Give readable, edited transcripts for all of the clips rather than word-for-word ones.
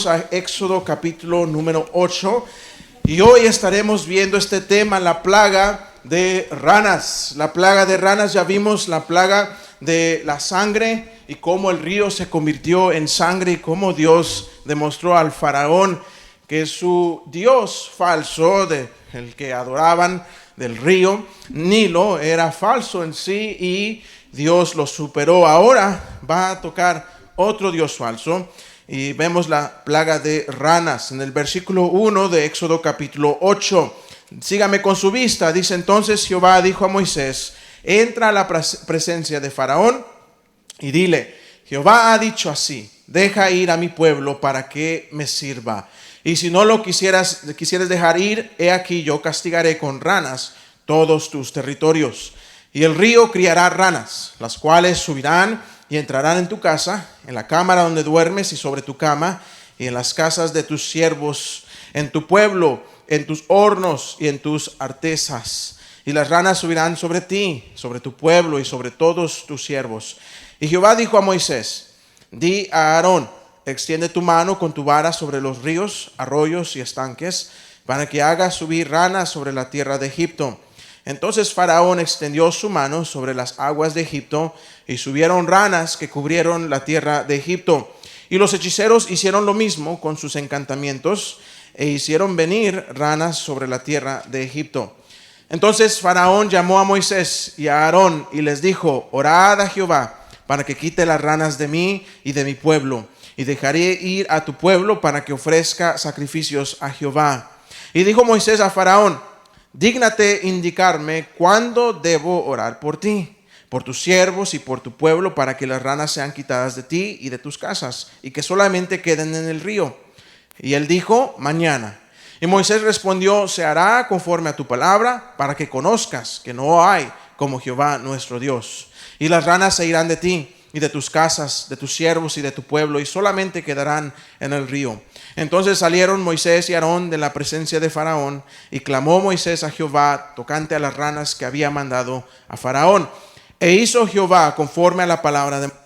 A Éxodo capítulo número 8 y hoy estaremos viendo este tema, la plaga de ranas. La plaga de ranas, ya vimos la plaga de la sangre y cómo el río se convirtió en sangre y cómo Dios demostró al faraón que su Dios falso, el que adoraban del río Nilo, era falso en sí y Dios lo superó. Ahora va a tocar otro Dios falso. Y vemos la plaga de ranas en el versículo 1 de Éxodo capítulo 8. Sígame con su vista. Dice: entonces Jehová dijo a Moisés: entra a la presencia de Faraón y dile: Jehová ha dicho así, deja ir a mi pueblo para que me sirva. Y si no lo quisieras dejar ir, he aquí yo castigaré con ranas todos tus territorios. Y el río criará ranas, las cuales subirán y entrarán en tu casa, en la cámara donde duermes y sobre tu cama, y en las casas de tus siervos, en tu pueblo, en tus hornos y en tus artesas. Y las ranas subirán sobre ti, sobre tu pueblo y sobre todos tus siervos. Y Jehová dijo a Moisés: di a Aarón: extiende tu mano con tu vara sobre los ríos, arroyos y estanques, para que haga subir ranas sobre la tierra de Egipto. Entonces Faraón extendió su mano sobre las aguas de Egipto, y subieron ranas que cubrieron la tierra de Egipto. Y los hechiceros hicieron lo mismo con sus encantamientos, e hicieron venir ranas sobre la tierra de Egipto. Entonces Faraón llamó a Moisés y a Aarón y les dijo: orad a Jehová para que quite las ranas de mí y de mi pueblo, y dejaré ir a tu pueblo para que ofrezca sacrificios a Jehová. Y dijo Moisés a Faraón: dígnate indicarme cuándo debo orar por ti, por tus siervos y por tu pueblo, para que las ranas sean quitadas de ti y de tus casas, y que solamente queden en el río. Y él dijo: mañana. Y Moisés respondió: se hará conforme a tu palabra, para que conozcas que no hay como Jehová nuestro Dios. Y las ranas se irán de ti y de tus casas, de tus siervos y de tu pueblo, y solamente quedarán en el río. Entonces salieron Moisés y Aarón de la presencia de Faraón, y clamó Moisés a Jehová tocante a las ranas que había mandado a Faraón. E hizo Jehová conforme a la palabra de Moisés,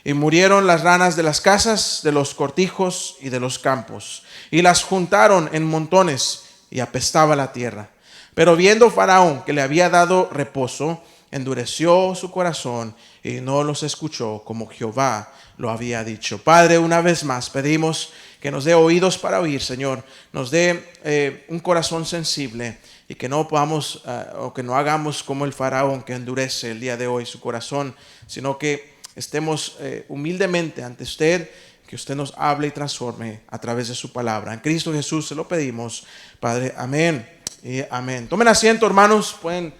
y murieron las ranas de las casas, de los cortijos y de los campos, y las juntaron en montones, y apestaba la tierra. Pero viendo Faraón que le había dado reposo, endureció su corazón y no los escuchó como Jehová lo había dicho. Padre, una vez más pedimos que nos dé oídos para oír, Señor. Nos dé un corazón sensible, y que no podamos o que no hagamos como el faraón que endurece el día de hoy su corazón, sino que estemos humildemente ante usted, que usted nos hable y transforme a través de su palabra. En Cristo Jesús se lo pedimos, Padre. Amén y amén. Tomen asiento, hermanos. Pueden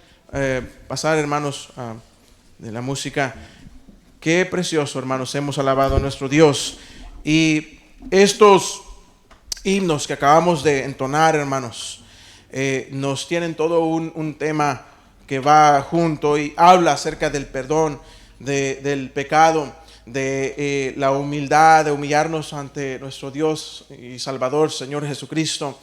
pasar, hermanos, de la música. Qué precioso, hermanos, hemos alabado a nuestro Dios. Y estos himnos que acabamos de entonar, hermanos, nos tienen todo un tema que va junto y habla acerca del perdón, del pecado, de la humildad, de humillarnos ante nuestro Dios y Salvador, Señor Jesucristo,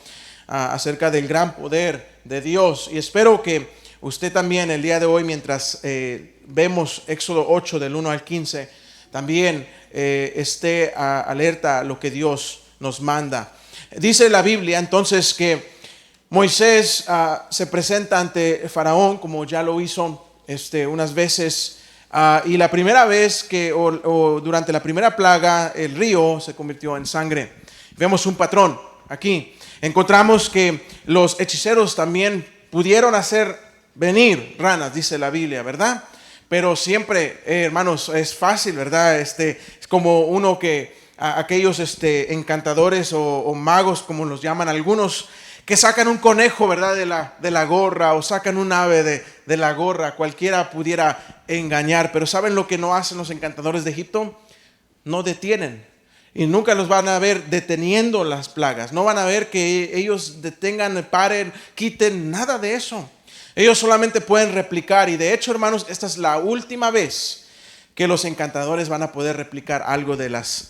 acerca del gran poder de Dios. Y espero que usted también el día de hoy, mientras vemos Éxodo 8 del 1 al 15, también esté alerta a lo que Dios nos manda. Dice la Biblia entonces que Moisés se presenta ante Faraón, como ya lo hizo unas veces, y la primera vez o durante la primera plaga, el río se convirtió en sangre. Vemos un patrón aquí. Encontramos que los hechiceros también pudieron hacer venir ranas, dice la Biblia, ¿verdad? Pero siempre, hermanos, es fácil, ¿verdad? Es como uno que aquellos encantadores o magos, como los llaman algunos, que sacan un conejo, ¿verdad? De la gorra, o sacan un ave de la gorra. Cualquiera pudiera engañar, pero ¿saben lo que no hacen los encantadores de Egipto? No detienen. Y nunca los van a ver deteniendo las plagas. No van a ver que ellos detengan, paren, quiten, nada de eso. Ellos solamente pueden replicar. Y de hecho, hermanos, esta es la última vez que los encantadores van a poder replicar algo de las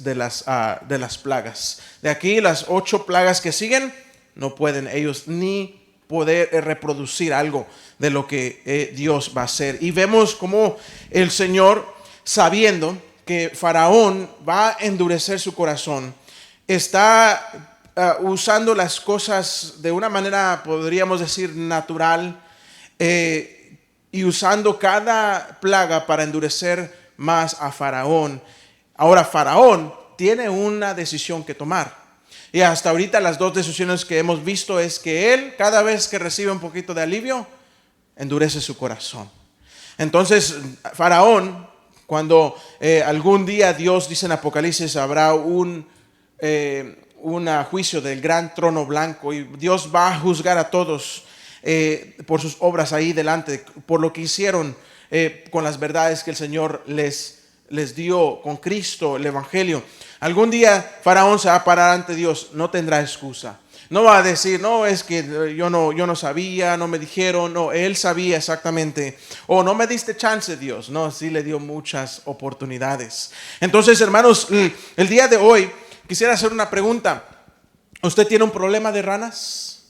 plagas. De aquí, las 8 plagas que siguen, no pueden ellos ni poder reproducir algo de lo que Dios va a hacer. Y vemos como el Señor, sabiendo que Faraón va a endurecer su corazón, está usando las cosas de una manera, podríamos decir, natural, y usando cada plaga para endurecer más a Faraón. Ahora Faraón tiene una decisión que tomar. Y hasta ahorita las dos decisiones que hemos visto es que él, cada vez que recibe un poquito de alivio, endurece su corazón. Entonces, Faraón, cuando algún día Dios dice en Apocalipsis, habrá un juicio del gran trono blanco y Dios va a juzgar a todos por sus obras ahí delante, por lo que hicieron con las verdades que el Señor les dio con Cristo, el Evangelio. Algún día Faraón se va a parar ante Dios, no tendrá excusa. No va a decir, no, es que yo no sabía, no me dijeron. No, él sabía exactamente. O no me diste chance, Dios. No, sí le dio muchas oportunidades. Entonces, hermanos, el día de hoy quisiera hacer una pregunta. ¿Usted tiene un problema de ranas?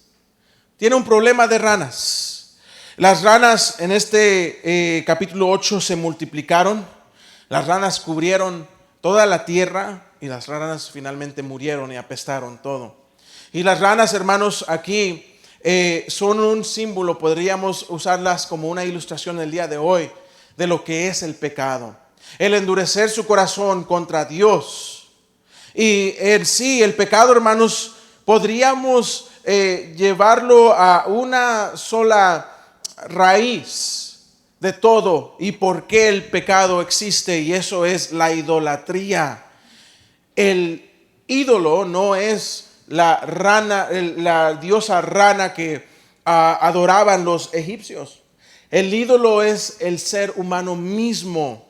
¿Tiene un problema de ranas? Las ranas en este capítulo 8 se multiplicaron. Las ranas cubrieron toda la tierra y las ranas finalmente murieron y apestaron todo. Y las ranas, hermanos, aquí son un símbolo, podríamos usarlas como una ilustración el día de hoy, de lo que es el pecado. El endurecer su corazón contra Dios. Y en sí, el pecado, hermanos, podríamos llevarlo a una sola raíz de todo y por qué el pecado existe, y eso es la idolatría. El ídolo no es la rana, la diosa rana que adoraban los egipcios. El ídolo es el ser humano mismo.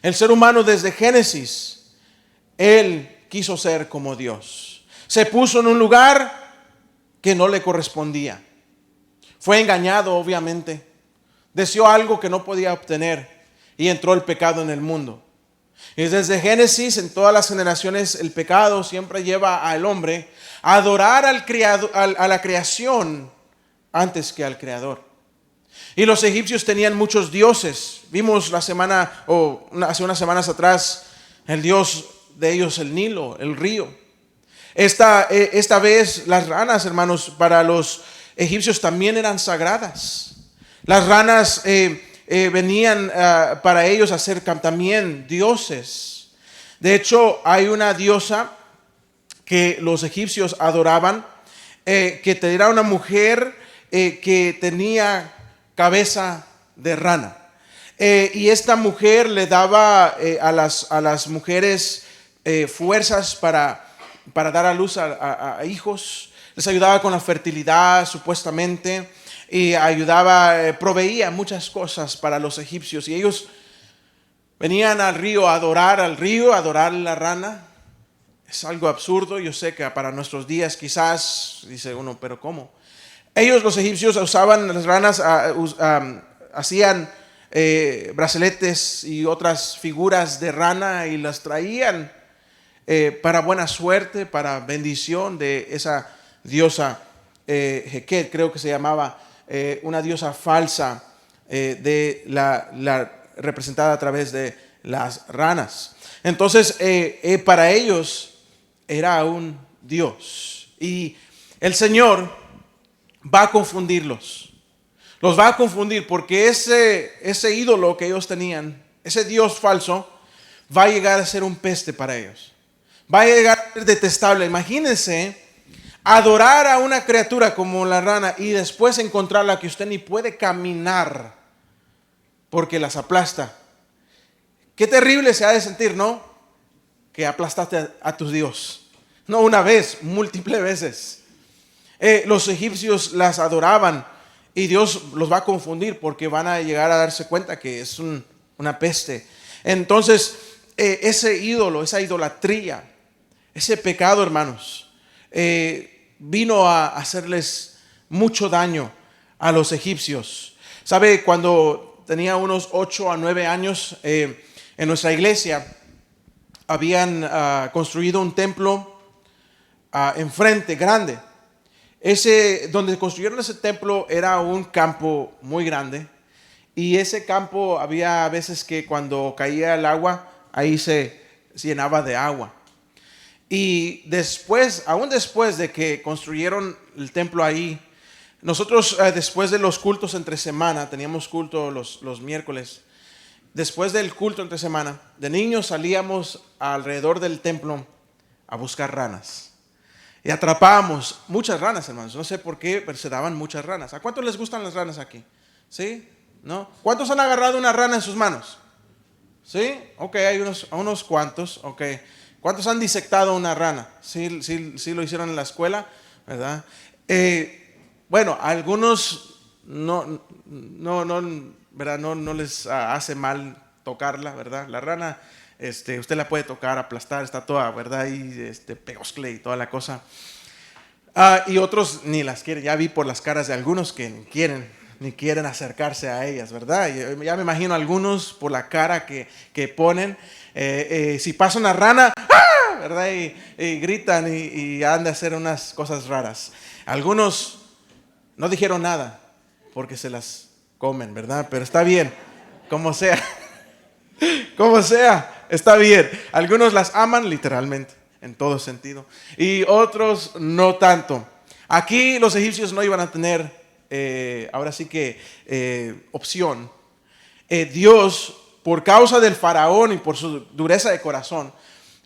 El ser humano desde Génesis, él quiso ser como Dios. Se puso en un lugar que no le correspondía. Fue engañado, obviamente. Deseó algo que no podía obtener y entró el pecado en el mundo. Y desde Génesis, en todas las generaciones, el pecado siempre lleva al hombre a adorar a la creación antes que al Creador. Y los egipcios tenían muchos dioses. Vimos hace unas semanas atrás el dios de ellos, el Nilo, el río. Esta vez las ranas, hermanos, para los egipcios también eran sagradas. Las ranas venían para ellos a ser también dioses. De hecho, hay una diosa que los egipcios adoraban, que era una mujer que tenía cabeza de rana. Y esta mujer le daba a las mujeres fuerzas para dar a luz a hijos. Les ayudaba con la fertilidad, supuestamente. Y proveía muchas cosas para los egipcios. Y ellos venían al río a adorar a la rana. Es algo absurdo. Yo sé que para nuestros días quizás dice uno, pero ¿cómo? Ellos, los egipcios, usaban las ranas, hacían brazaletes y otras figuras de rana y las traían para buena suerte, para bendición de esa diosa Heket, creo que se llamaba. Una diosa falsa representada a través de las ranas. Entonces, para ellos era un Dios. Y el Señor va a confundirlos. Los va a confundir porque ese ídolo que ellos tenían, ese Dios falso, va a llegar a ser un peste para ellos. Va a llegar a ser detestable. Imagínense adorar a una criatura como la rana y después encontrarla que usted ni puede caminar porque las aplasta. Qué terrible se ha de sentir, ¿no? Que aplastaste a tu Dios. No una vez, múltiples veces. Los egipcios las adoraban y Dios los va a confundir porque van a llegar a darse cuenta que es una peste. Entonces, ese ídolo, esa idolatría, ese pecado, hermanos, vino a hacerles mucho daño a los egipcios. ¿Sabe? Cuando tenía unos 8 a 9 años, en nuestra iglesia habían construido un templo enfrente, grande. Donde construyeron ese templo era un campo muy grande. Y ese campo había veces que cuando caía el agua, ahí se llenaba de agua. Y después, aún después de que construyeron el templo ahí, nosotros después de los cultos entre semana, teníamos culto los miércoles, después del culto entre semana, de niños salíamos alrededor del templo a buscar ranas. Y atrapábamos muchas ranas, hermanos. No sé por qué, pero se daban muchas ranas. ¿A cuántos les gustan las ranas aquí? ¿Sí? ¿No? ¿Cuántos han agarrado una rana en sus manos? ¿Sí? Ok, hay unos cuantos. Ok. ¿Cuántos han disectado una rana? Sí lo hicieron en la escuela, ¿verdad? Bueno, a algunos ¿verdad? No les hace mal tocarla, ¿verdad? La rana, usted la puede tocar, aplastar, está toda, ¿verdad? Y pegoscle y toda la cosa. Y otros ni las quieren. Ya vi por las caras de algunos que ni quieren acercarse a ellas, ¿verdad? Ya me imagino algunos por la cara que ponen. Si pasa una rana, ¡ah! ¿Verdad? Y gritan y han de hacer unas cosas raras. Algunos no dijeron nada porque se las comen, ¿verdad? Pero está bien, como sea. Como sea, está bien. Algunos las aman literalmente, en todo sentido. Y otros no tanto. Aquí los egipcios no iban a tener, ahora sí que, opción. Dios, por causa del faraón y por su dureza de corazón,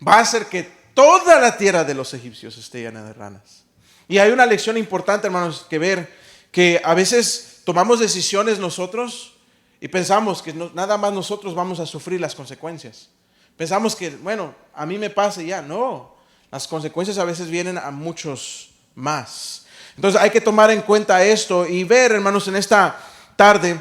va a hacer que toda la tierra de los egipcios esté llena de ranas. Y hay una lección importante, hermanos, que ver, que a veces tomamos decisiones nosotros y pensamos que nada más nosotros vamos a sufrir las consecuencias. Pensamos que, bueno, a mí me pasa y ya. No, las consecuencias a veces vienen a muchos más. Entonces hay que tomar en cuenta esto y ver, hermanos, en esta tarde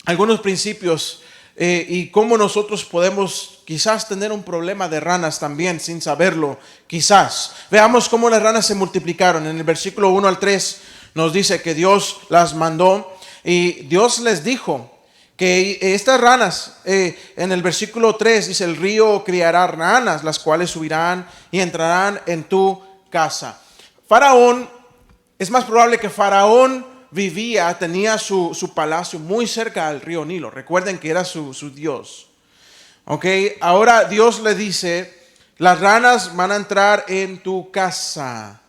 algunos principios y cómo nosotros podemos quizás tener un problema de ranas también sin saberlo, quizás. Veamos cómo las ranas se multiplicaron. En el versículo 1 al 3 nos dice que Dios las mandó y Dios les dijo que estas ranas, en el versículo 3 dice, el río criará ranas, las cuales subirán y entrarán en tu casa. Faraón, es más probable que Faraón tenía su palacio muy cerca al río Nilo. Recuerden que era su Dios. Ok, ahora Dios le dice, las ranas van a entrar en tu casa.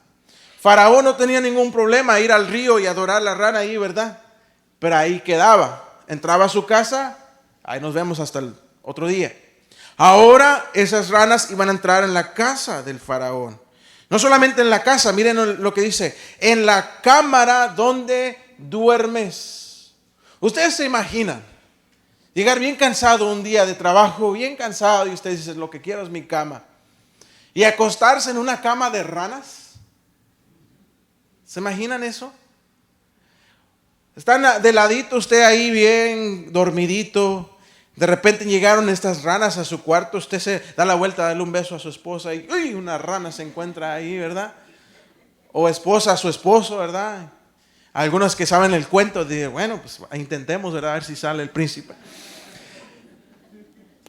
Faraón no tenía ningún problema ir al río y adorar la rana ahí, ¿verdad? Pero ahí quedaba. Entraba a su casa, ahí nos vemos hasta el otro día. Ahora esas ranas iban a entrar en la casa del faraón. No solamente en la casa, miren lo que dice, en la cámara donde duermes. Ustedes se imaginan llegar bien cansado un día de trabajo, bien cansado, y usted dice, lo que quiero es mi cama. Y acostarse en una cama de ranas. ¿Se imaginan eso? Están de ladito usted ahí bien dormidito. De repente llegaron estas ranas a su cuarto. Usted se da la vuelta a darle un beso a su esposa y ¡uy! Una rana se encuentra ahí, ¿verdad? O esposa a su esposo, ¿verdad? Algunos que saben el cuento dicen, bueno, pues intentemos, ¿verdad? A ver si sale el príncipe.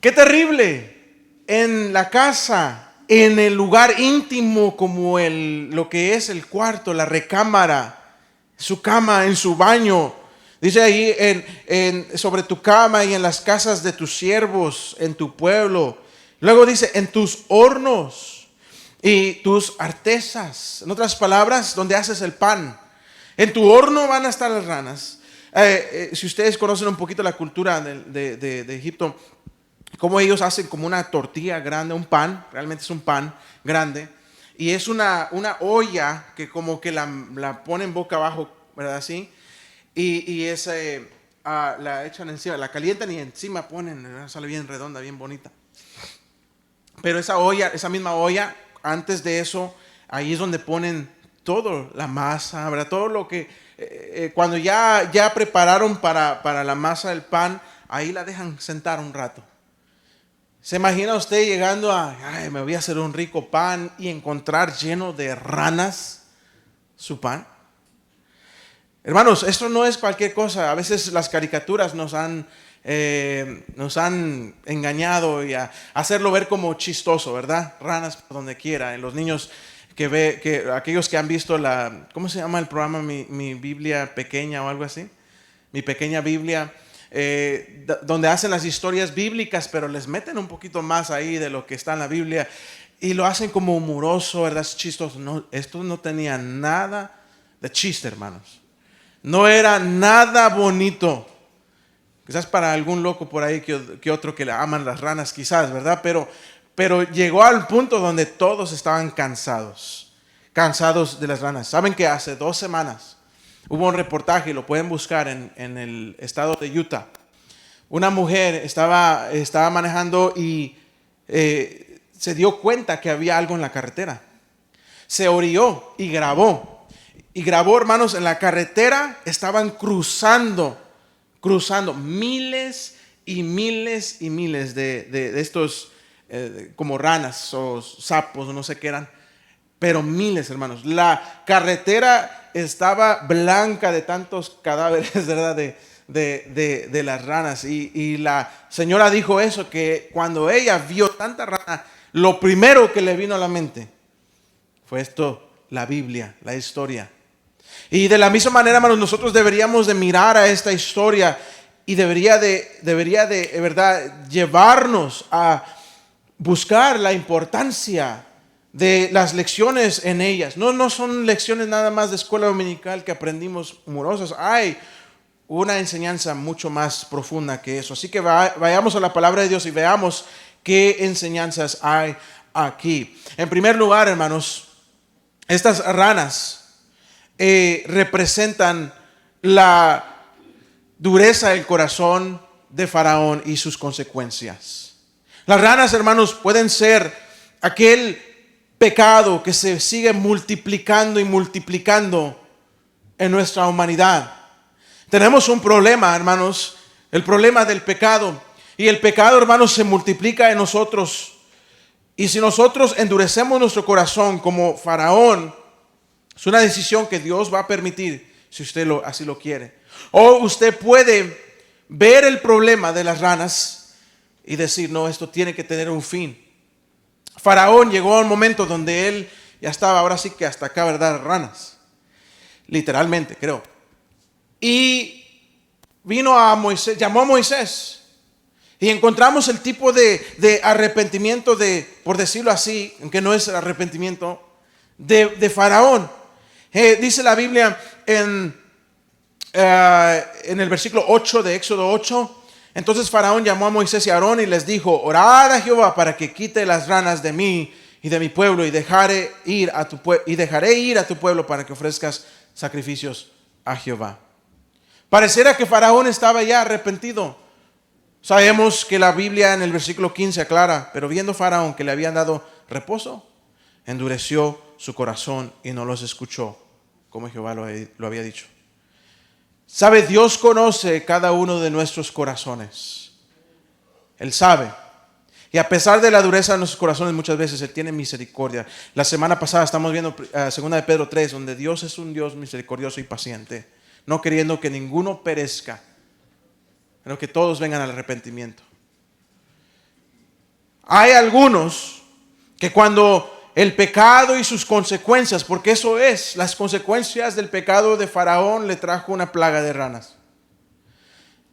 ¡Qué terrible! En la casa, en el lugar íntimo como lo que es el cuarto, la recámara, su cama, en su baño. Dice ahí sobre tu cama y en las casas de tus siervos, en tu pueblo. Luego dice en tus hornos y tus artesas. En otras palabras, donde haces el pan. En tu horno van a estar las ranas. Si ustedes conocen un poquito la cultura de Egipto, cómo ellos hacen como una tortilla grande, un pan, realmente es un pan grande. Y es una olla que como que la ponen boca abajo, ¿verdad? Así. Y la echan encima, la calientan y encima ponen, ¿verdad? Sale bien redonda, bien bonita. Pero esa misma olla, antes de eso, ahí es donde ponen todo, la masa, ¿verdad? Todo lo que, cuando ya prepararon para la masa del pan, ahí la dejan sentar un rato. ¿Se imagina usted llegando me voy a hacer un rico pan y encontrar lleno de ranas su pan? Hermanos, esto no es cualquier cosa. A veces las caricaturas nos han engañado y a hacerlo ver como chistoso, ¿verdad? Ranas por donde quiera. Los niños aquellos que han visto ¿cómo se llama el programa? Mi Biblia pequeña o algo así. Mi pequeña Biblia. Donde hacen las historias bíblicas, pero les meten un poquito más ahí de lo que está en la Biblia. y lo hacen como humoroso, ¿verdad? Es chistoso. No, esto no tenía nada de chiste, hermanos. No era nada bonito. Quizás para algún loco por ahí que otro que le aman las ranas, quizás, ¿verdad? Pero llegó al punto donde todos estaban cansados de las ranas. Saben que hace 2 semanas hubo un reportaje, lo pueden buscar en el estado de Utah. Una mujer estaba manejando y se dio cuenta que había algo en la carretera. Se orilló y grabó. Y grabó, hermanos, en la carretera estaban cruzando miles y miles y miles de estos como ranas o sapos o no sé qué eran. Pero miles, hermanos. La carretera estaba blanca de tantos cadáveres, ¿verdad? De las ranas. Y la señora dijo eso, que cuando ella vio tanta rana, lo primero que le vino a la mente fue esto, la Biblia, la historia. Y de la misma manera, hermanos, nosotros deberíamos de mirar a esta historia y debería de verdad llevarnos a buscar la importancia de las lecciones en ellas. No son lecciones nada más de escuela dominical que aprendimos humorosas. Hay una enseñanza mucho más profunda que eso. Así que vayamos a la palabra de Dios y veamos qué enseñanzas hay aquí. En primer lugar, hermanos, estas ranas representan la dureza del corazón de Faraón y sus consecuencias. Las ranas, hermanos, pueden ser aquel pecado que se sigue multiplicando y multiplicando en nuestra humanidad. Tenemos un problema, hermanos, el problema del pecado. Y el pecado, hermanos, se multiplica en nosotros. Y si nosotros endurecemos nuestro corazón como Faraón, es una decisión que Dios va a permitir si usted así lo quiere. O usted puede ver el problema de las ranas y decir, no, esto tiene que tener un fin. Faraón llegó a un momento donde él ya estaba, ahora sí que hasta acá, ¿verdad? Ranas. Literalmente, creo. Y vino a Moisés, llamó a Moisés. Y encontramos el tipo de arrepentimiento por decirlo así, aunque no es arrepentimiento, de Faraón. Dice la Biblia en el versículo 8 de Éxodo 8. Entonces Faraón llamó a Moisés y a Aarón y les dijo, orad a Jehová para que quite las ranas de mí y de mi pueblo y dejaré ir a tu pueblo para que ofrezcas sacrificios a Jehová. Pareciera que Faraón estaba ya arrepentido. Sabemos que la Biblia en el versículo 15 aclara, pero viendo Faraón que le habían dado reposo, endureció su corazón y no los escuchó, como Jehová lo había dicho. Sabe, Dios conoce cada uno de nuestros corazones. Él sabe. Y a pesar de la dureza de nuestros corazones, muchas veces Él tiene misericordia. La semana pasada estamos viendo 2 de Pedro 3, donde Dios es un Dios misericordioso y paciente, no queriendo que ninguno perezca, pero que todos vengan al arrepentimiento. Hay algunos que cuando el pecado y sus consecuencias, porque eso es, las consecuencias del pecado de Faraón le trajo una plaga de ranas.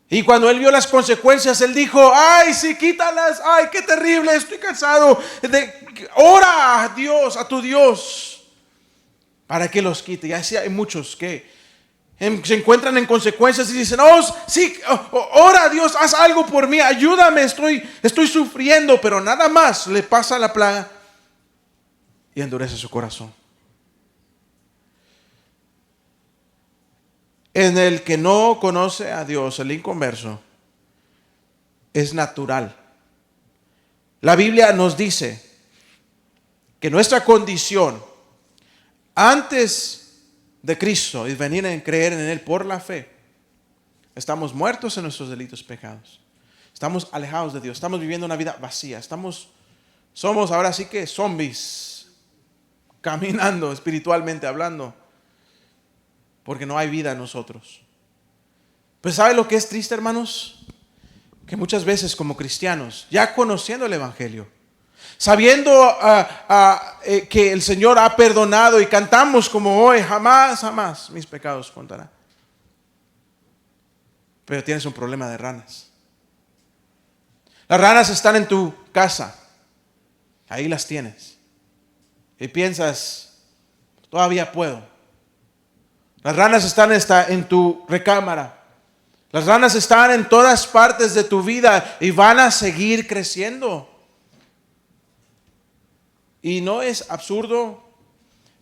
Y cuando él vio las consecuencias, él dijo, ay, sí, quítalas, ay, qué terrible, estoy cansado. Ora a Dios, a tu Dios, para que los quite. Y así hay muchos que se encuentran en consecuencias y dicen, oh, sí, ora a Dios, haz algo por mí, ayúdame, estoy sufriendo, pero nada más le pasa la plaga y endurece su corazón. En el que no conoce a Dios, el inconverso, es natural. La Biblia nos dice que nuestra condición antes de Cristo y venir a creer en Él por la fe, estamos muertos en nuestros delitos y pecados. Estamos alejados de Dios, estamos viviendo una vida vacía, somos ahora sí que zombies, caminando espiritualmente hablando, porque no hay vida en nosotros. Pues ¿sabe lo que es triste, hermanos? Que muchas veces como cristianos, ya conociendo el Evangelio, sabiendo que el Señor ha perdonado y cantamos como hoy, jamás mis pecados contará. Pero tienes un problema de ranas. Las ranas están en tu casa, ahí las tienes. y piensas, todavía puedo. Las ranas están en tu recámara. Las ranas están en todas partes de tu vida y van a seguir creciendo. Y no es absurdo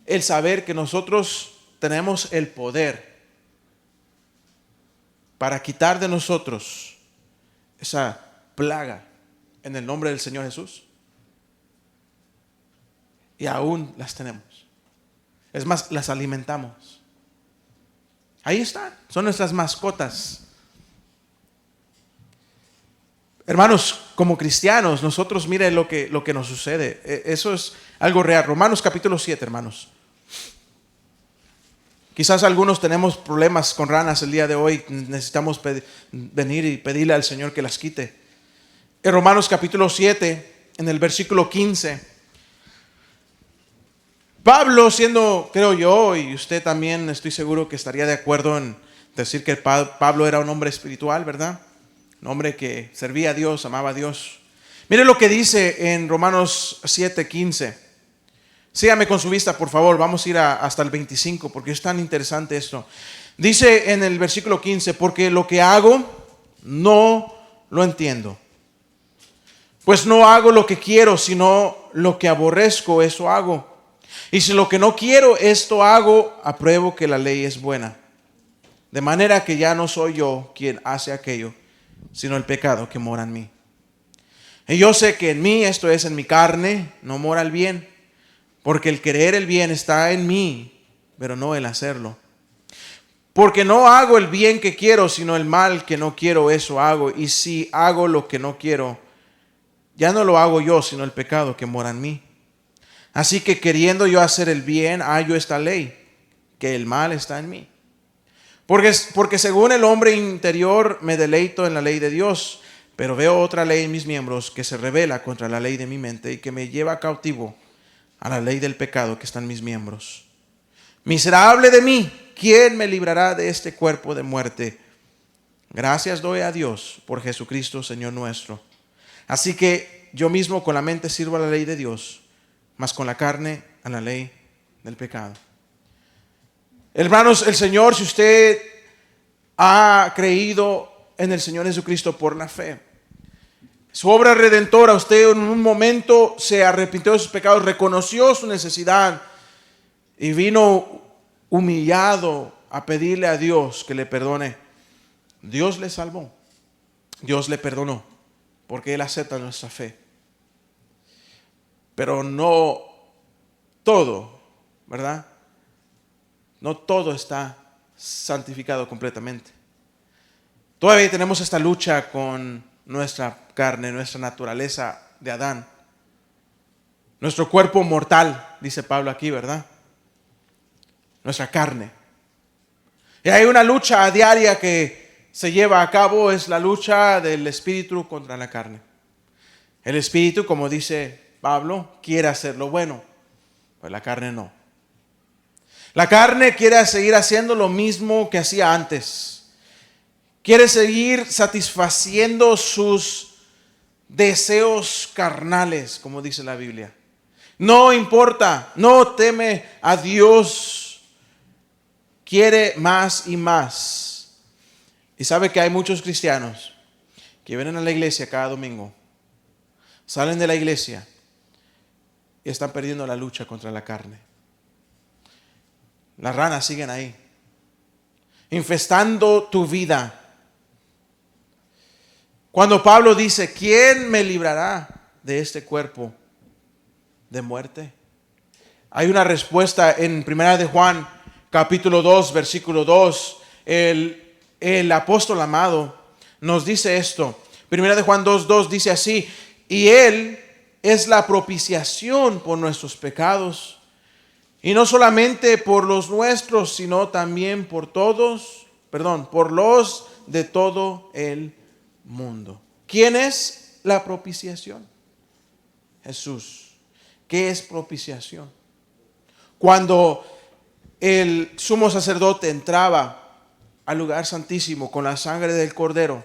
el saber que nosotros tenemos el poder para quitar de nosotros esa plaga en el nombre del Señor Jesús. Y aún las tenemos. Es más, las alimentamos. Ahí están, son nuestras mascotas. Hermanos, como cristianos, nosotros mire lo que nos sucede. Eso es algo real. Romanos capítulo 7, hermanos. Quizás algunos tenemos problemas con ranas el día de hoy. Necesitamos venir y pedirle al Señor que las quite. En Romanos capítulo 7, en el versículo 15. Pablo, siendo, creo yo, y usted también estoy seguro que estaría de acuerdo en decir que Pablo era un hombre espiritual, ¿verdad? Un hombre que servía a Dios, amaba a Dios. Mire lo que dice en Romanos 7:15. Sígame con su vista, por favor. Vamos a ir hasta el 25, porque es tan interesante esto. Dice en el versículo 15, porque lo que hago no lo entiendo. Pues no hago lo que quiero, sino lo que aborrezco, eso hago. Y si lo que no quiero, esto hago, apruebo que la ley es buena. De manera que ya no soy yo quien hace aquello, sino el pecado que mora en mí. Y yo sé que en mí, esto es en mi carne, no mora el bien, porque el querer el bien está en mí, pero no el hacerlo. Porque no hago el bien que quiero, sino el mal que no quiero, eso hago. Y si hago lo que no quiero, ya no lo hago yo, sino el pecado que mora en mí. Así que queriendo yo hacer el bien, hallo esta ley, que el mal está en mí. Porque según el hombre interior me deleito en la ley de Dios, pero veo otra ley en mis miembros que se rebela contra la ley de mi mente y que me lleva cautivo a la ley del pecado que está en mis miembros. Miserable de mí, ¿quién me librará de este cuerpo de muerte? Gracias doy a Dios por Jesucristo, Señor nuestro. Así que yo mismo con la mente sirvo a la ley de Dios, mas con la carne a la ley del pecado. Hermanos, el Señor, si usted ha creído en el Señor Jesucristo por la fe, su obra redentora, usted en un momento se arrepintió de sus pecados, reconoció su necesidad y vino humillado a pedirle a Dios que le perdone. Dios le salvó, Dios le perdonó, porque Él acepta nuestra fe. Pero no todo, ¿verdad? No todo está santificado completamente. Todavía tenemos esta lucha con nuestra carne, nuestra naturaleza de Adán. Nuestro cuerpo mortal, dice Pablo aquí, ¿verdad? Nuestra carne. Y hay una lucha diaria que se lleva a cabo, es la lucha del espíritu contra la carne. El espíritu, como dice Pablo, quiere hacer lo bueno, pues la carne no. La carne quiere seguir haciendo lo mismo que hacía antes. Quiere seguir satisfaciendo sus deseos carnales, como dice la Biblia. No importa, no teme a Dios. Quiere más y más. Y sabe que hay muchos cristianos que vienen a la iglesia cada domingo, salen de la iglesia y están perdiendo la lucha contra la carne. Las ranas siguen ahí, infestando tu vida. Cuando Pablo dice, ¿quién me librará de este cuerpo de muerte? Hay una respuesta en 1 de Juan, capítulo 2, versículo 2. El apóstol amado nos dice esto. 1 de Juan 2:2 dice así, y Él es la propiciación por nuestros pecados. Y no solamente por los nuestros, sino también por los de todo el mundo. ¿Quién es la propiciación? Jesús. ¿Qué es propiciación? Cuando el sumo sacerdote entraba al lugar santísimo con la sangre del cordero,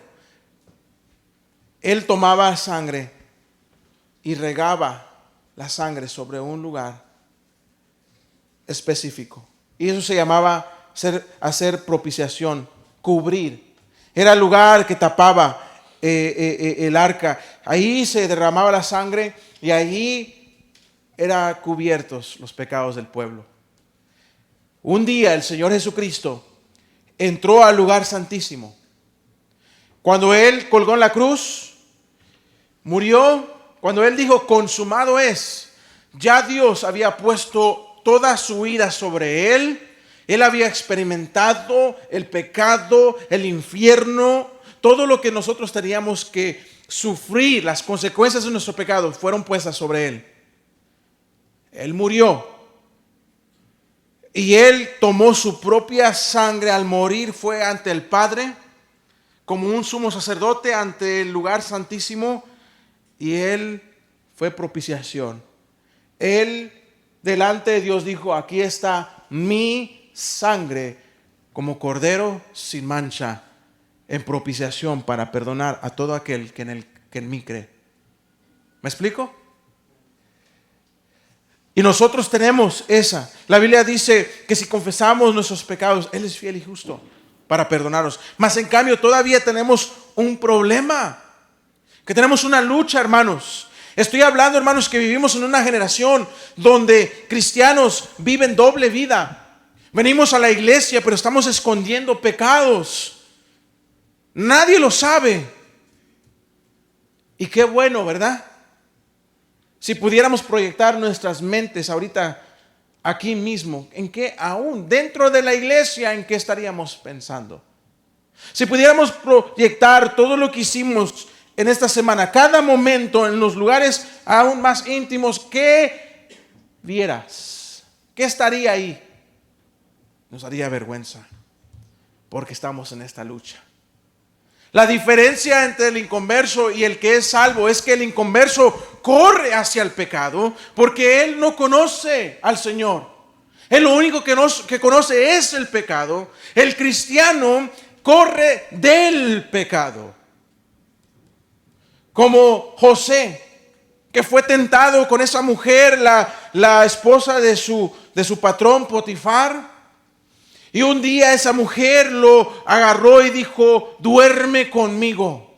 él tomaba sangre y regaba la sangre sobre un lugar específico. Y eso se llamaba hacer propiciación, cubrir. Era el lugar que tapaba el arca. Ahí se derramaba la sangre y ahí eran cubiertos los pecados del pueblo. Un día el Señor Jesucristo entró al lugar santísimo. Cuando Él colgó en la cruz, murió, cuando Él dijo consumado es, ya Dios había puesto toda su ira sobre Él. Él había experimentado el pecado, el infierno, todo lo que nosotros teníamos que sufrir, las consecuencias de nuestro pecado fueron puestas sobre Él. Él murió. Y Él tomó su propia sangre al morir, fue ante el Padre, como un sumo sacerdote ante el lugar santísimo, y Él fue propiciación. Él delante de Dios dijo, aquí está mi sangre como cordero sin mancha, en propiciación para perdonar a todo aquel que en mí cree. ¿Me explico? Y nosotros tenemos esa. La Biblia dice que si confesamos nuestros pecados, Él es fiel y justo para perdonarnos. Mas en cambio todavía tenemos un problema, que tenemos una lucha, hermanos. Estoy hablando, hermanos, que vivimos en una generación donde cristianos viven doble vida. Venimos a la iglesia, pero estamos escondiendo pecados. Nadie lo sabe. Y qué bueno, ¿verdad? Si pudiéramos proyectar nuestras mentes ahorita aquí mismo, ¿en qué aún dentro de la iglesia, en qué estaríamos pensando? Si pudiéramos proyectar todo lo que hicimos en esta semana, cada momento en los lugares aún más íntimos, ¿qué vieras? ¿Qué estaría ahí? Nos daría vergüenza, porque estamos en esta lucha. La diferencia entre el inconverso y el que es salvo es que el inconverso corre hacia el pecado porque él no conoce al Señor. Él lo único que conoce es el pecado. El cristiano corre del pecado. Como José, que fue tentado con esa mujer, la esposa de su patrón Potifar. Y un día esa mujer lo agarró y dijo, duerme conmigo.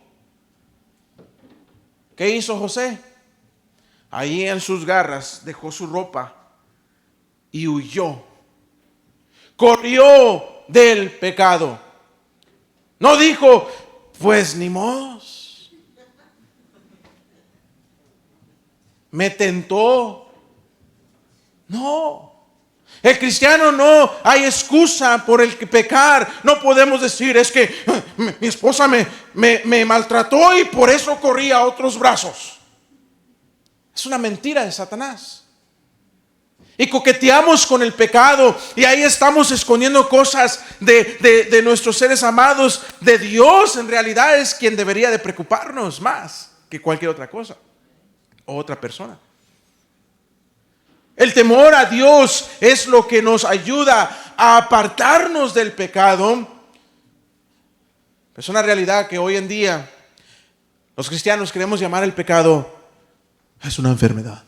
¿Qué hizo José? Ahí en sus garras dejó su ropa y huyó. Corrió del pecado. No dijo, pues ni modo. Me tentó. No. El cristiano no hay excusa por el que pecar. No podemos decir, es que mi esposa me maltrató y por eso corrí a otros brazos. Es una mentira de Satanás. Y coqueteamos con el pecado y ahí estamos escondiendo cosas de nuestros seres amados. De Dios en realidad es quien debería de preocuparnos más que cualquier otra cosa o otra persona. El temor a Dios es lo que nos ayuda a apartarnos del pecado. Es una realidad que hoy en día los cristianos queremos llamar el pecado, es una enfermedad.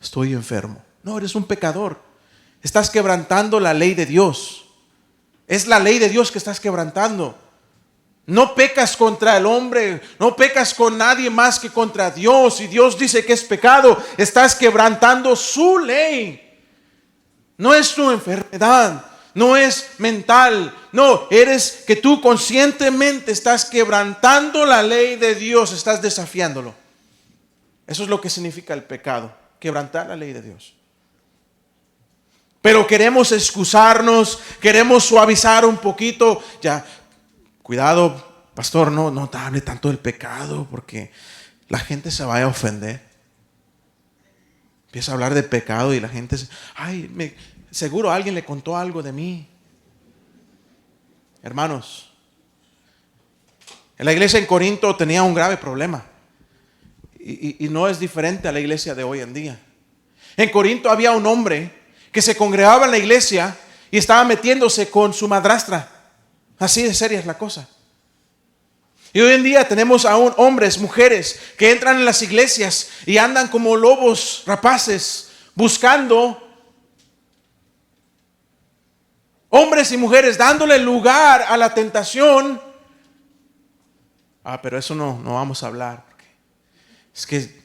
Estoy enfermo. No, eres un pecador. Estás quebrantando la ley de Dios. Es la ley de Dios que estás quebrantando. No pecas contra el hombre, no pecas con nadie más que contra Dios. Y Dios dice que es pecado, estás quebrantando su ley. No es tu enfermedad, no es mental. No, eres que tú conscientemente estás quebrantando la ley de Dios, estás desafiándolo. Eso es lo que significa el pecado, quebrantar la ley de Dios. Pero queremos excusarnos, queremos suavizar un poquito. Ya, cuidado, pastor, no hable tanto del pecado porque la gente se vaya a ofender. Empieza a hablar de pecado y la gente seguro alguien le contó algo de mí. Hermanos, en la iglesia en Corinto tenía un grave problema y no es diferente a la iglesia de hoy en día. En Corinto había un hombre que se congregaba en la iglesia y estaba metiéndose con su madrastra. Así de seria es la cosa. Y hoy en día tenemos aún hombres, mujeres que entran en las iglesias y andan como lobos rapaces buscando hombres y mujeres dándole lugar a la tentación. Pero eso no vamos a hablar. Es que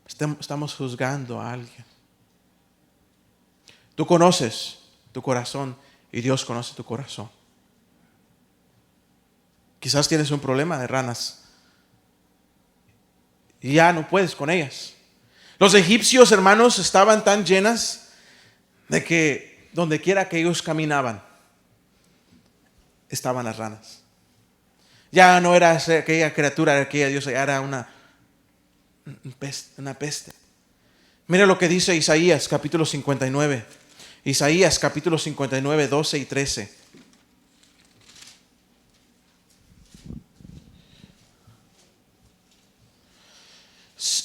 estamos juzgando a alguien. Tú conoces tu corazón y Dios conoce tu corazón. Quizás tienes un problema de ranas y ya no puedes con ellas. Los egipcios, hermanos, estaban tan llenas de que donde quiera que ellos caminaban, estaban las ranas. Ya no era aquella criatura, aquella diosa, ya era una peste. Mira lo que dice Isaías capítulo 59. Isaías capítulo 59, 12 y 13.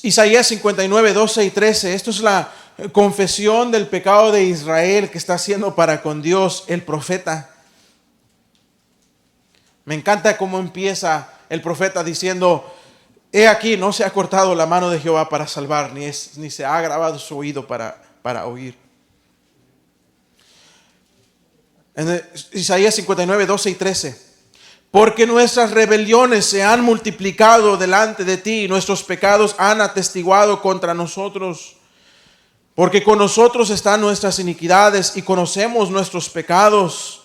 Isaías 59, 12 y 13. Esto es la confesión del pecado de Israel que está haciendo para con Dios el profeta. Me encanta cómo empieza el profeta diciendo: he aquí, no se ha cortado la mano de Jehová para salvar, ni se ha agravado su oído para oír. En Isaías 59, 12 y 13. Porque nuestras rebeliones se han multiplicado delante de ti, y nuestros pecados han atestiguado contra nosotros. Porque con nosotros están nuestras iniquidades y conocemos nuestros pecados.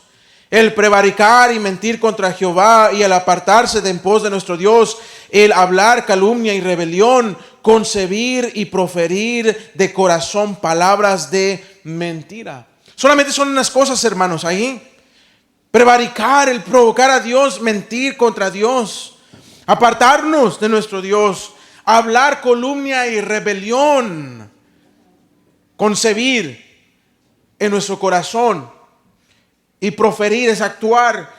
El prevaricar y mentir contra Jehová y el apartarse de en pos de nuestro Dios, el hablar calumnia y rebelión, concebir y proferir de corazón palabras de mentira. Solamente son unas cosas, hermanos, ahí. Prevaricar, el provocar a Dios, mentir contra Dios, apartarnos de nuestro Dios, hablar calumnia y rebelión, concebir en nuestro corazón y proferir, es actuar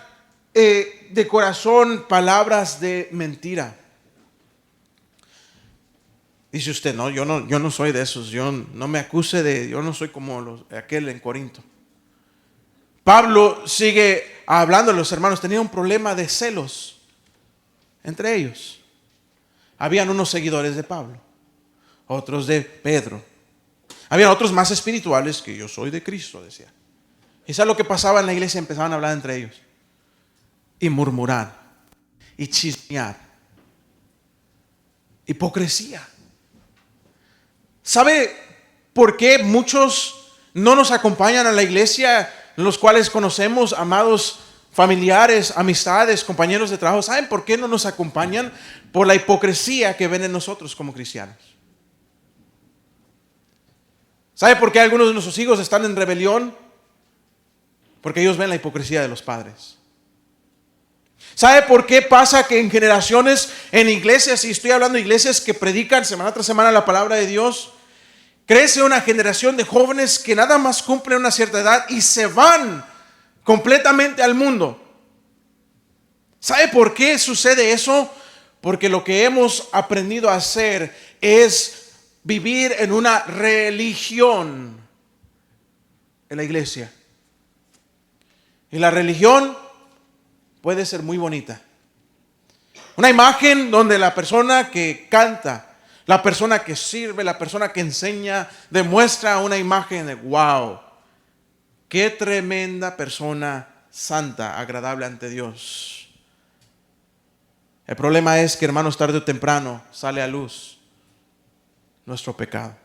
de corazón palabras de mentira. Dice usted: no, yo no soy de esos, yo no me acuse yo no soy como aquel en Corinto. Pablo sigue hablando a los hermanos. Tenía un problema de celos entre ellos. Habían unos seguidores de Pablo, otros de Pedro. Habían otros más espirituales que: yo soy de Cristo, decía. ¿Y sabe lo que pasaba en la iglesia? Empezaban a hablar entre ellos y murmurar y chismear. Hipocresía. ¿Sabe por qué muchos no nos acompañan a la iglesia, los cuales conocemos, amados familiares, amistades, compañeros de trabajo? ¿Saben por qué no nos acompañan? Por la hipocresía que ven en nosotros como cristianos. ¿Sabe por qué algunos de nuestros hijos están en rebelión? Porque ellos ven la hipocresía de los padres. ¿Sabe por qué pasa que en generaciones, en iglesias, y estoy hablando de iglesias que predican semana tras semana la palabra de Dios, crece una generación de jóvenes que nada más cumplen una cierta edad y se van completamente al mundo? ¿Sabe por qué sucede eso? Porque lo que hemos aprendido a hacer es vivir en una religión en la iglesia. Y la religión puede ser muy bonita. Una imagen donde la persona que canta, la persona que sirve, la persona que enseña, demuestra una imagen de: wow, qué tremenda persona santa, agradable ante Dios. El problema es que, hermanos, tarde o temprano sale a luz nuestro pecado.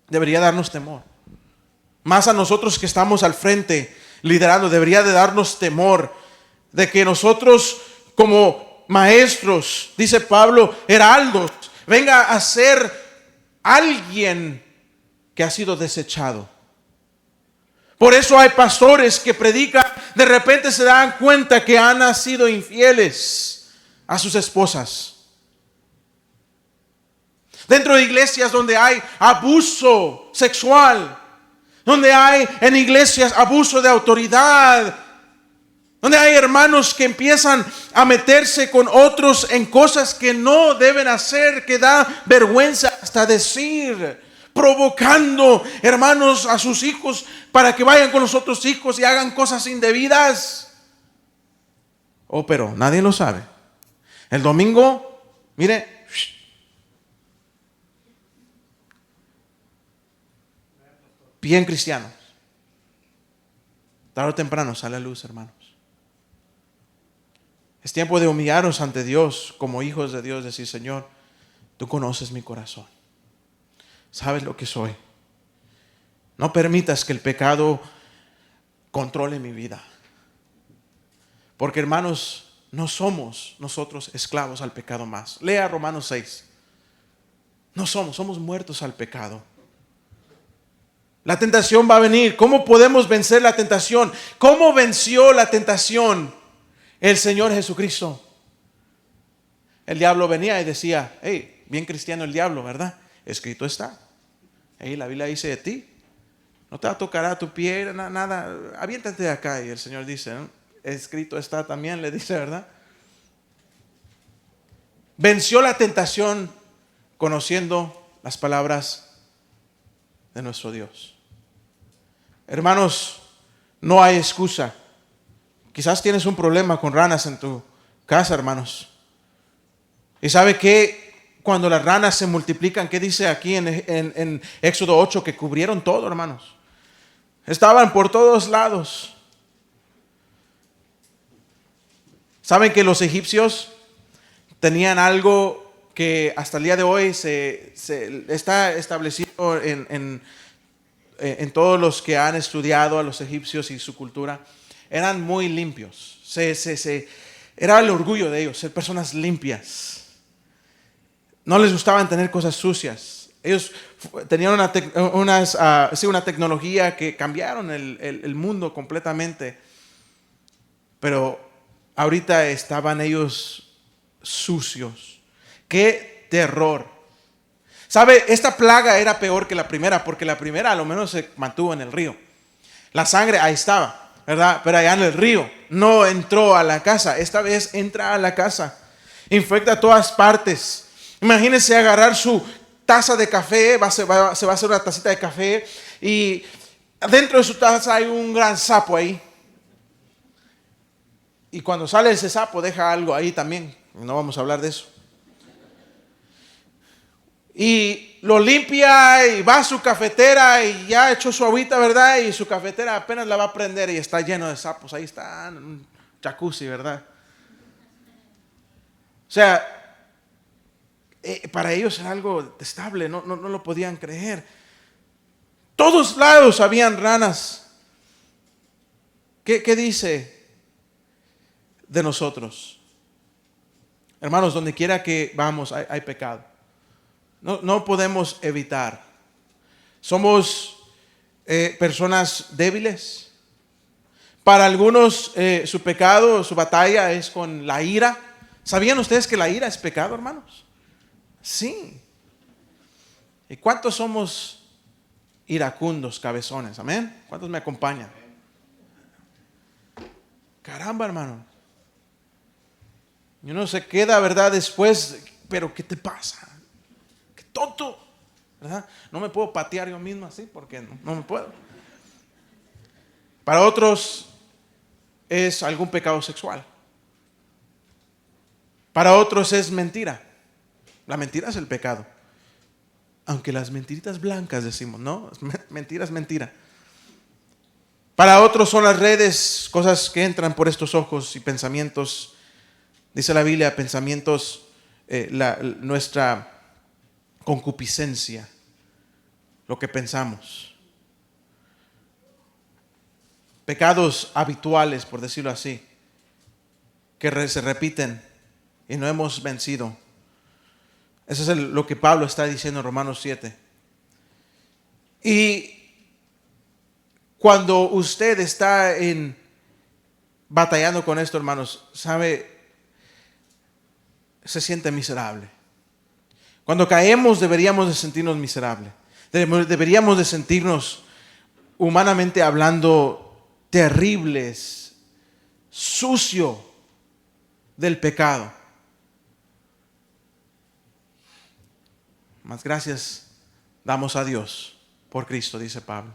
Debería darnos temor. Más a nosotros que estamos al frente liderando, debería de darnos temor de que nosotros, como maestros, dice Pablo, heraldos, venga a ser alguien que ha sido desechado. Por eso hay pastores que predican, de repente se dan cuenta que han sido infieles a sus esposas. Dentro de iglesias donde hay abuso sexual, donde hay en iglesias abuso de autoridad, donde hay hermanos que empiezan a meterse con otros en cosas que no deben hacer, que da vergüenza hasta decir, provocando, hermanos, a sus hijos para que vayan con los otros hijos y hagan cosas indebidas. Pero nadie lo sabe. El domingo, mire, bien cristianos. Tarde o temprano sale a luz, hermanos. Es tiempo de humillarnos ante Dios como hijos de Dios, decir: Señor, tú conoces mi corazón, sabes lo que soy. No permitas que el pecado controle mi vida. Porque, hermanos, no somos nosotros esclavos al pecado más. Lea Romanos 6. No somos muertos al pecado. La tentación va a venir. ¿Cómo podemos vencer la tentación? ¿Cómo venció la tentación el Señor Jesucristo? El diablo venía y decía: hey, bien cristiano el diablo, ¿verdad? Escrito está. Hey, la Biblia dice de ti: no te tocará tu pie, nada, aviéntate de acá. Y el Señor dice: ¿no? Escrito está también, le dice, ¿verdad? Venció la tentación conociendo las palabras de nuestro Dios. Hermanos, no hay excusa. Quizás tienes un problema con ranas en tu casa, hermanos. ¿Y sabe qué? Cuando las ranas se multiplican, ¿qué dice aquí en Éxodo 8? Que cubrieron todo, hermanos. Estaban por todos lados. ¿Saben que los egipcios tenían algo que hasta el día de hoy se está establecido en todos los que han estudiado a los egipcios y su cultura? Eran muy limpios. Era el orgullo de ellos, ser personas limpias. No les gustaban tener cosas sucias. Ellos tenían una tecnología que cambiaron el mundo completamente. Pero ahorita estaban ellos sucios. ¡Qué terror! ¿Sabe? Esta plaga era peor que la primera, porque la primera a lo menos se mantuvo en el río. La sangre ahí estaba, ¿verdad? Pero allá en el río no entró a la casa. Esta vez entra a la casa. Infecta a todas partes. Imagínense agarrar su taza de café, se va a hacer una tacita de café, y dentro de su taza hay un gran sapo ahí. Y cuando sale ese sapo deja algo ahí también. No vamos a hablar de eso. Y lo limpia y va a su cafetera y ya echó su agüita, ¿verdad? Y su cafetera apenas la va a prender y está lleno de sapos. Ahí está un jacuzzi, ¿verdad? O sea, para ellos era algo detestable. No lo podían creer. Todos lados habían ranas. ¿Qué dice de nosotros? Hermanos, donde quiera que vamos hay pecado. No podemos evitar. Somos personas débiles. Para algunos su pecado, su batalla es con la ira. ¿Sabían ustedes que la ira es pecado, hermanos? Sí. ¿Y cuántos somos iracundos, cabezones? Amén. ¿Cuántos me acompañan? Caramba, hermano. Y uno se queda, ¿verdad? Después, pero ¿qué te pasa? ¡Qué tonto! ¿Verdad? No me puedo patear yo mismo así porque no me puedo. Para otros es algún pecado sexual. Para otros es mentira. La mentira es el pecado. Aunque las mentiritas blancas decimos, no, mentira es mentira. Para otros son las redes, cosas que entran por estos ojos y pensamientos. Dice la Biblia, pensamientos, nuestra concupiscencia, lo que pensamos. Pecados habituales, por decirlo así, que se repiten y no hemos vencido. Eso es lo que Pablo está diciendo en Romanos 7. Y cuando usted está batallando con esto, hermanos, sabe, se siente miserable. Cuando caemos deberíamos de sentirnos miserables. Deberíamos de sentirnos, humanamente hablando, terribles, sucio del pecado. Más gracias damos a Dios por Cristo, dice Pablo.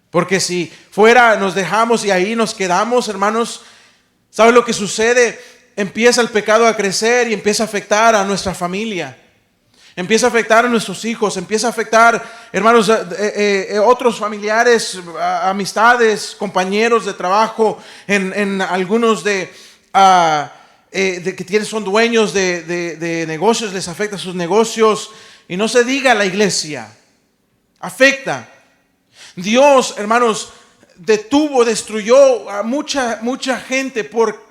Porque si fuera, nos dejamos y ahí nos quedamos, hermanos, ¿sabe lo que sucede? Empieza el pecado a crecer y empieza a afectar a nuestra familia. Empieza a afectar a nuestros hijos, empieza a afectar, hermanos, otros familiares, amistades, compañeros de trabajo, en algunos de que son dueños de negocios, les afecta sus negocios. Y no se diga la iglesia, afecta. Dios, hermanos, destruyó a mucha gente por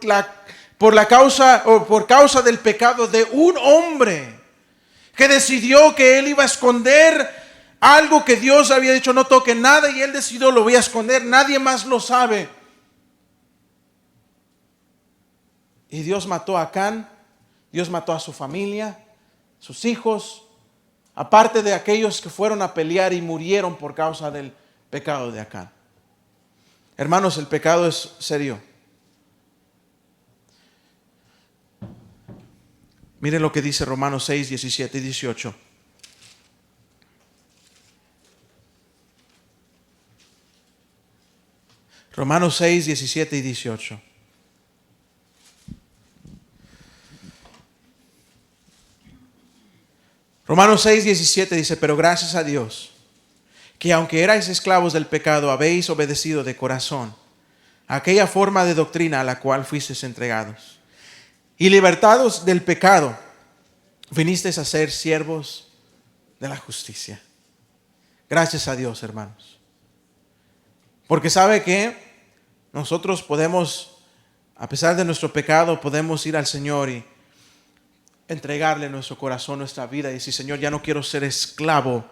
causa del pecado de un hombre que decidió que él iba a esconder algo que Dios había dicho no toque nada, y él decidió lo voy a esconder, nadie más lo sabe. Y Dios mató a Acán, Dios mató a su familia, sus hijos, aparte de aquellos que fueron a pelear y murieron por causa del pecado de Acán. Hermanos, el pecado es serio. Miren lo que dice Romanos 6, 17 y 18. Romanos 6, 17 y 18. Romanos 6, 17 dice: pero gracias a Dios, que aunque erais esclavos del pecado, habéis obedecido de corazón a aquella forma de doctrina a la cual fuisteis entregados. Y libertados del pecado, vinisteis a ser siervos de la justicia. Gracias a Dios, hermanos. Porque sabe que nosotros podemos, a pesar de nuestro pecado, podemos ir al Señor y entregarle nuestro corazón, nuestra vida, y decir: Señor, ya no quiero ser esclavo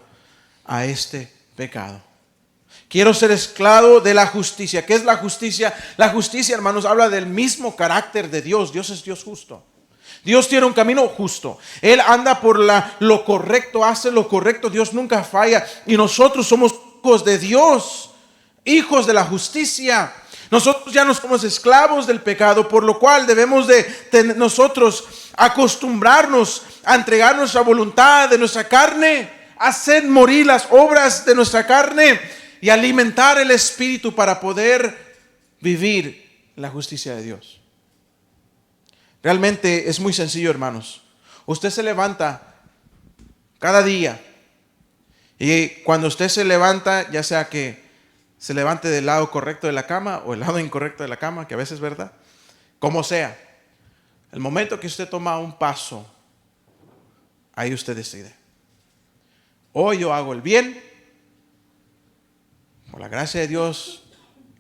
a este pecado. Quiero ser esclavo de la justicia. ¿Qué es la justicia? La justicia, hermanos, habla del mismo carácter de Dios. Dios es Dios justo. Dios tiene un camino justo. Él anda por lo correcto, hace lo correcto. Dios nunca falla. Y nosotros somos hijos de Dios, hijos de la justicia. Nosotros ya no somos esclavos del pecado, por lo cual debemos nosotros acostumbrarnos a entregar nuestra voluntad de nuestra carne, hacer morir las obras de nuestra carne y alimentar el espíritu para poder vivir la justicia de Dios. Realmente es muy sencillo, hermanos. Usted se levanta cada día, y cuando usted se levanta, ya sea que se levante del lado correcto de la cama o el lado incorrecto de la cama, que a veces es verdad, como sea, el momento que usted toma un paso, ahí usted decide: hoy yo hago el bien, por la gracia de Dios,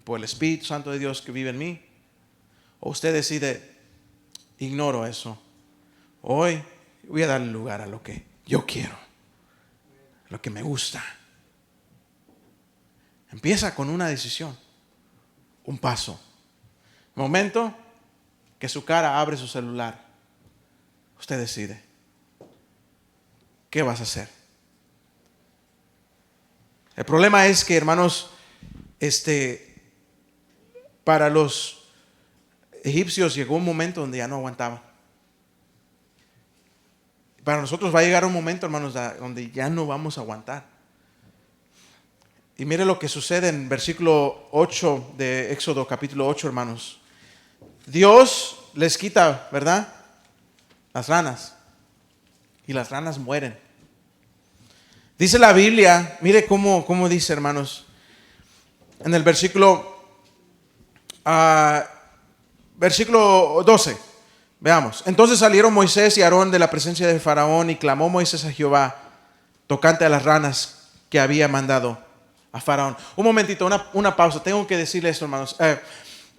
por el Espíritu Santo de Dios que vive en mí. O usted decide: ignoro eso, hoy voy a darle lugar a lo que yo quiero, lo que me gusta. Empieza con una decisión, un paso. Momento que su cara abre su celular, usted decide: ¿qué vas a hacer? El problema es que, hermanos, para los egipcios llegó un momento donde ya no aguantaban. Para nosotros va a llegar un momento, hermanos, donde ya no vamos a aguantar. Y mire lo que sucede en versículo 8 de Éxodo capítulo 8, hermanos. Dios les quita, ¿verdad?, las ranas, y las ranas mueren. Dice la Biblia, mire cómo dice, hermanos, en el versículo 12. Veamos. Entonces salieron Moisés y Aarón de la presencia de Faraón, y clamó Moisés a Jehová tocante a las ranas que había mandado a Faraón. Un momentito, una pausa. Tengo que decirle esto, hermanos.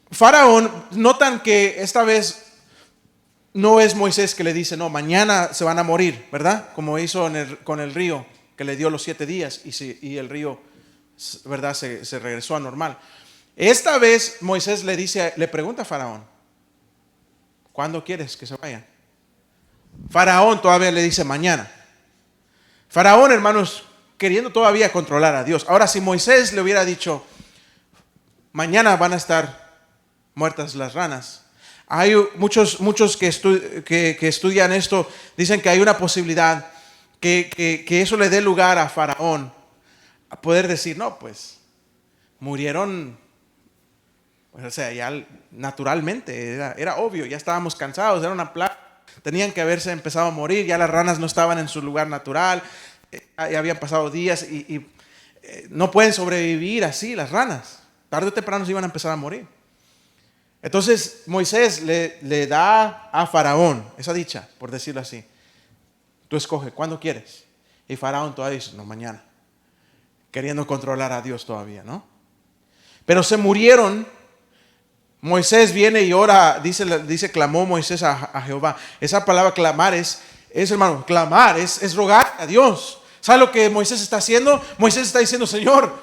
Faraón, notan que esta vez no es Moisés que le dice: no, mañana se van a morir, ¿verdad? Como hizo con el río, que le dio los 7 días y el río, ¿verdad?, se regresó a normal. Esta vez Moisés le pregunta a Faraón: ¿cuándo quieres que se vayan? Faraón todavía le dice: mañana. Faraón, hermanos, queriendo todavía controlar a Dios. Ahora, si Moisés le hubiera dicho: mañana van a estar muertas las ranas, hay muchos que estudian esto, dicen que hay una posibilidad que eso le dé lugar a Faraón a poder decir: no, pues murieron, o sea, ya naturalmente, era obvio, ya estábamos cansados, era una plaga, Tenían que haberse empezado a morir, ya las ranas no estaban en su lugar natural, ya habían pasado días y no pueden sobrevivir así las ranas. Tarde o temprano se iban a empezar a morir. Entonces Moisés le da a Faraón esa dicha, por decirlo así. Tú escoge, ¿cuándo quieres? Y Faraón todavía dice, no, mañana. Queriendo controlar a Dios todavía, ¿no? Pero se murieron. Moisés viene y ora, dice clamó Moisés a Jehová. Esa palabra clamar hermano, clamar es rogar a Dios. ¿Sabe lo que Moisés está haciendo? Moisés está diciendo, Señor,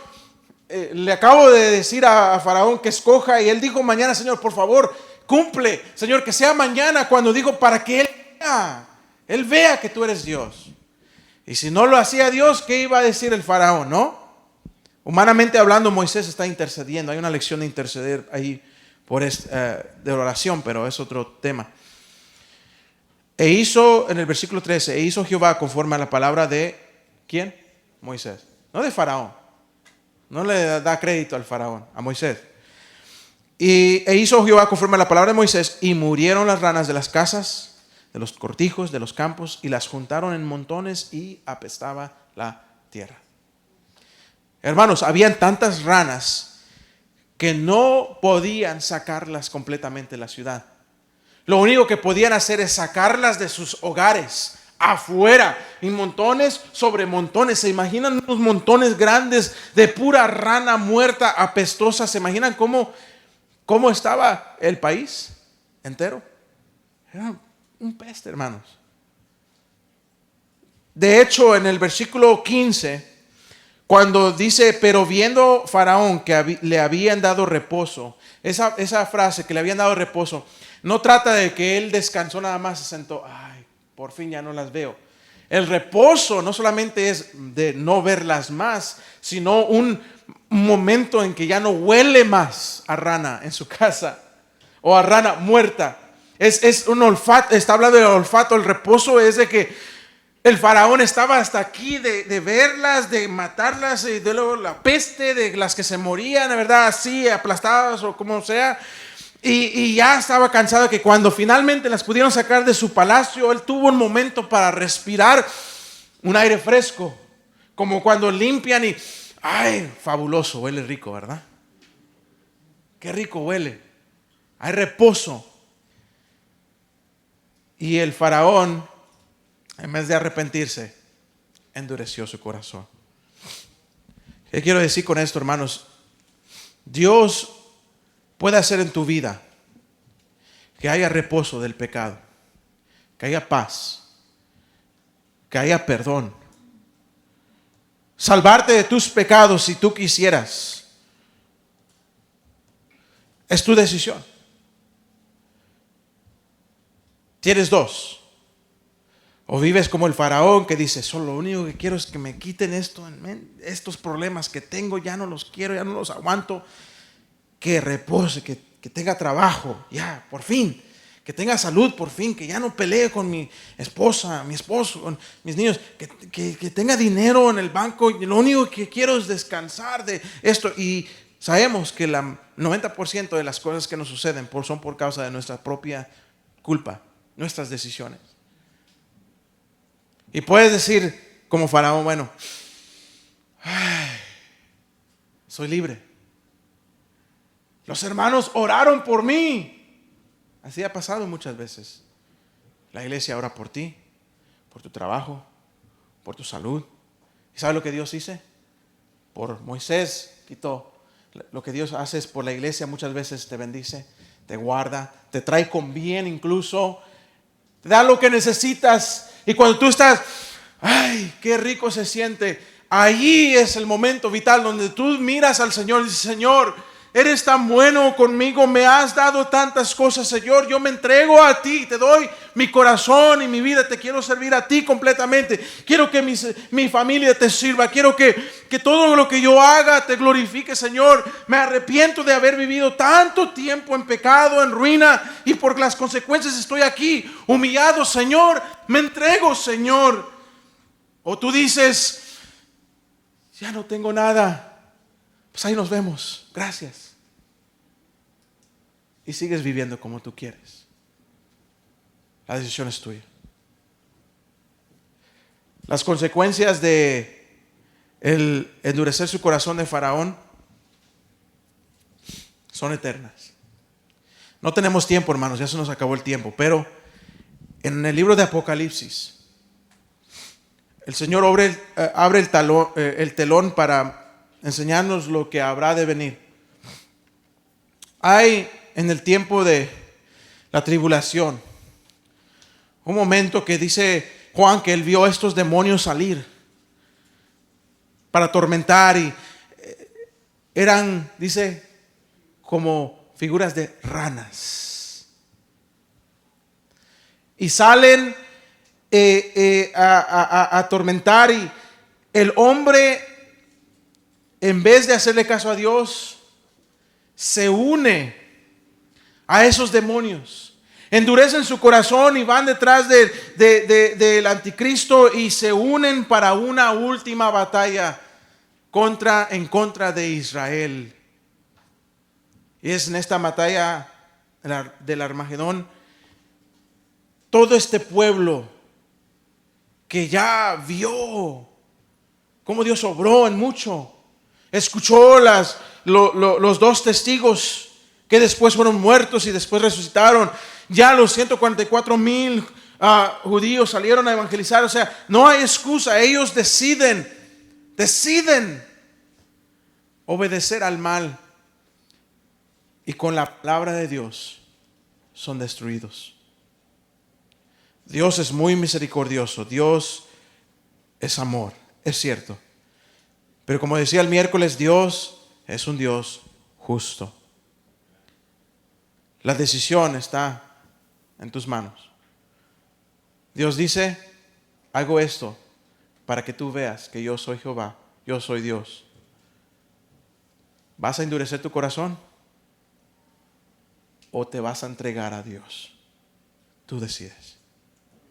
le acabo de decir a Faraón que escoja, y él dijo mañana, Señor, por favor, cumple, Señor, que sea mañana, cuando digo, para que él vea que tú eres Dios. Y si no lo hacía Dios, ¿qué iba a decir el Faraón, no? Humanamente hablando, Moisés está intercediendo. Hay una lección de interceder ahí de oración, pero es otro tema. E hizo, en el versículo 13, e hizo Jehová conforme a la palabra de ¿quién? Moisés, no de Faraón. No le da crédito al Faraón, a Moisés. E hizo Jehová conforme a la palabra de Moisés, y murieron las ranas de las casas, de los cortijos, de los campos, y las juntaron en montones, y apestaba la tierra. Hermanos, habían tantas ranas que no podían sacarlas completamente de la ciudad. Lo único que podían hacer es sacarlas de sus hogares afuera, y montones sobre montones. ¿Se imaginan unos montones grandes de pura rana muerta, apestosa? ¿Se imaginan cómo estaba el país entero? Era un peste, hermanos. De hecho, en el versículo 15, cuando dice, pero viendo Faraón que le habían dado reposo, esa frase, que le habían dado reposo, no trata de que él descansó nada más, se sentó, ay, por fin ya no las veo. El reposo no solamente es de no verlas más, sino un momento en que ya no huele más a rana en su casa o a rana muerta. Es un olfato, está hablando del olfato. El reposo es de que el Faraón estaba hasta aquí de verlas, de matarlas, y de luego la peste de las que se morían, ¿verdad? Así, aplastadas o como sea. Y ya estaba cansado, que cuando finalmente las pudieron sacar de su palacio, él tuvo un momento para respirar un aire fresco. Como cuando limpian y, ay, fabuloso, huele rico, ¿verdad? Qué rico huele. Hay reposo. Y el Faraón, en vez de arrepentirse, endureció su corazón. ¿Qué quiero decir con esto, hermanos? Dios puede hacer en tu vida que haya reposo del pecado, que haya paz, que haya perdón. Salvarte de tus pecados si tú quisieras. Es tu decisión. Tienes dos. O vives como el Faraón, que dice, solo lo único que quiero es que me quiten estos problemas que tengo, ya no los quiero, ya no los aguanto. Que repose, que tenga trabajo, ya, por fin. Que tenga salud, por fin. Que ya no pelee con mi esposa, mi esposo, con mis niños. Que tenga dinero en el banco. Y lo único que quiero es descansar de esto. Y sabemos que el 90% de las cosas que nos suceden son por causa de nuestra propia culpa, nuestras decisiones. Y puedes decir como Faraón, bueno, soy libre. Los hermanos oraron por mí. Así ha pasado muchas veces. La iglesia ora por ti, por tu trabajo, por tu salud. ¿Y sabes lo que Dios hizo? Por Moisés quitó. Lo que Dios hace es por la iglesia, muchas veces te bendice, te guarda, te trae con bien incluso, te da lo que necesitas. Y cuando tú estás, ay, qué rico se siente, allí es el momento vital donde tú miras al Señor y dices, Señor, eres tan bueno conmigo, me has dado tantas cosas, Señor, yo me entrego a ti, te doy mi corazón y mi vida, te quiero servir a ti completamente, quiero que mi familia te sirva, quiero que todo lo que yo haga te glorifique, Señor. Me arrepiento de haber vivido tanto tiempo en pecado, en ruina, y por las consecuencias estoy aquí humillado, Señor, me entrego, Señor. O tú dices, ya no tengo nada, pues ahí nos vemos, gracias. Y sigues viviendo como tú quieres. La decisión es tuya. Las consecuencias de el endurecer su corazón de Faraón son eternas. No tenemos tiempo, hermanos, ya se nos acabó el tiempo, pero en el libro de Apocalipsis, el Señor abre el telón para enseñarnos lo que habrá de venir. Hay en el tiempo de la tribulación un momento que dice Juan que él vio a estos demonios salir para atormentar y eran, dice, como figuras de ranas. Y salen a atormentar, y el hombre, en vez de hacerle caso a Dios, se une a esos demonios. Endurecen su corazón y van detrás del anticristo y se unen para una última batalla en contra de Israel. Y es en esta batalla del Armagedón, todo este pueblo que ya vio cómo Dios obró en mucho, escuchó los dos testigos que después fueron muertos y después resucitaron. Ya los 144,000 judíos salieron a evangelizar. O sea, no hay excusa. Ellos deciden obedecer al mal, y con la palabra de Dios son destruidos. Dios es muy misericordioso. Dios es amor, es cierto. Pero como decía el miércoles, Dios es un Dios justo. La decisión está en tus manos. Dios dice: hago esto para que tú veas que yo soy Jehová, yo soy Dios. ¿Vas a endurecer tu corazón o te vas a entregar a Dios? Tú decides.